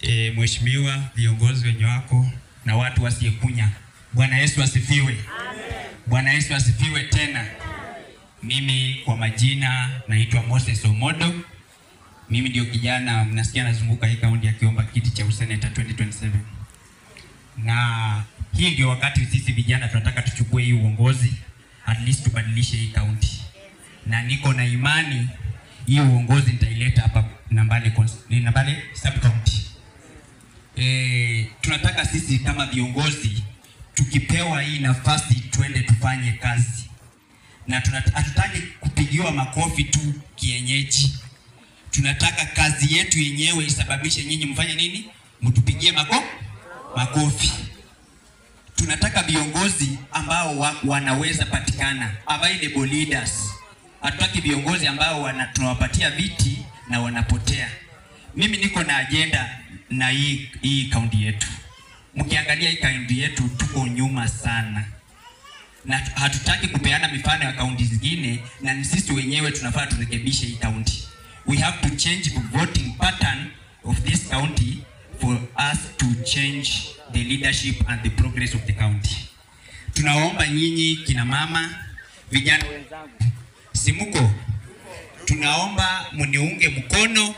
Mheshimiwa, viongozi wenye wako na watu wasiyekunya. Bwana Yesu asifiwe. Amen. Bwana Yesu asifiwe tena. Mimi kwa majina naitwa Moses Omodo. Mimi ndio kijana mnasikia nazunguka hii kaunti akiomba kiti cha useneta 2027. Na hii ndio wakati sisi vijana tunataka tuchukue hii uongozi, at least tubadilishe hii kaunti. Na niko na imani hii uongozi nitaileta hapa Nambale sub county. Tunataka sisi kama viongozi tukipewa hii nafasi tuende tufanye kazi. Na hatutaki kupigiwa makofi tu kienyeji. Tunataka kazi yetu yenyewe isababishe nyinyi mfanye nini? Mtupigie makofi. Tunataka viongozi ambao wanaweza patikana, available leaders. Hatutaki viongozi ambao tunawapatia viti na wanapotea. Mimi niko na agenda na hii kaunti yetu. Mkiangalia hii kaunti yetu tuko nyuma sana. Na hatutaki kupeana mifano ya kaunti zingine, na sisi wenyewe tunafaa turekebishe hii kaunti. We have to change the voting pattern of this county for us to change the leadership and the progress of the county. Tunaomba nyinyi kina mama, vijana wenzangu, simuko, tunaomba mniunge mkono,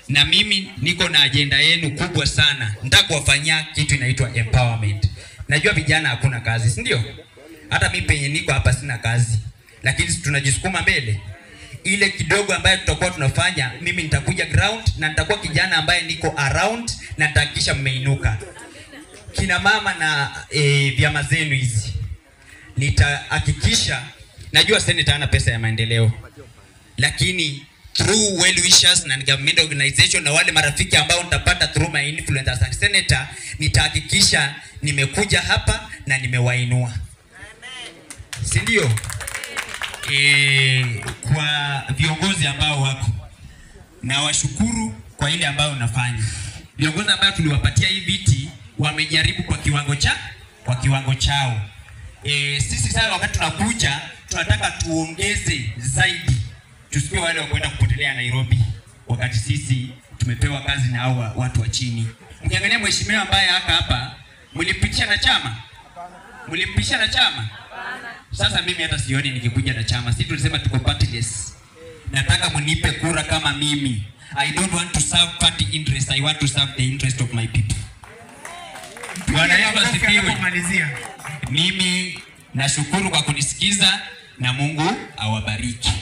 na mimi niko na agenda yenu kubwa sana. Nataka kuwafanyia kitu inaitwa empowerment. Najua vijana hakuna kazi, si ndio? Hata mimi penye niko hapa sina kazi, lakini tunajisukuma mbele. Ile kidogo ambayo tutakuwa tunafanya, mimi nitakuja ground na nitakuwa kijana ambaye niko around na nitahakikisha mmeinuka. Kina mama na vyama zenu hizi, nitahakikisha, najua senator hana pesa ya maendeleo, lakini through well wishers na government organization na wale marafiki ambao nitapata through my influence as a senator, nitahakikisha nimekuja hapa na nimewainua. Si ndio? Kwa viongozi ambao wako, na washukuru kwa ile ambao unafanya. Viongozi ambao tuliwapatia hii viti wamejaribu kwa kiwango chao. Sisi sasa wakati tunakuja tunataka tuongeze zaidi. Tusipe wale wakwenda kupotelea Nairobi wakati sisi tumepewa kazi na hao watu wa chini. Mkiangalia mheshimiwa ambaye hapa, mlipitisha na chama? Mlipitisha na chama? Sasa mimi hata sioni nikikuja na chama. Sisi tulisema tuko partyless. Nataka mnipe kura kama mimi. I don't want to serve party interest. I want to serve the interest of my people. Bwana Yesu asifiwe. Mimi nashukuru kwa kunisikiza na Mungu awabariki.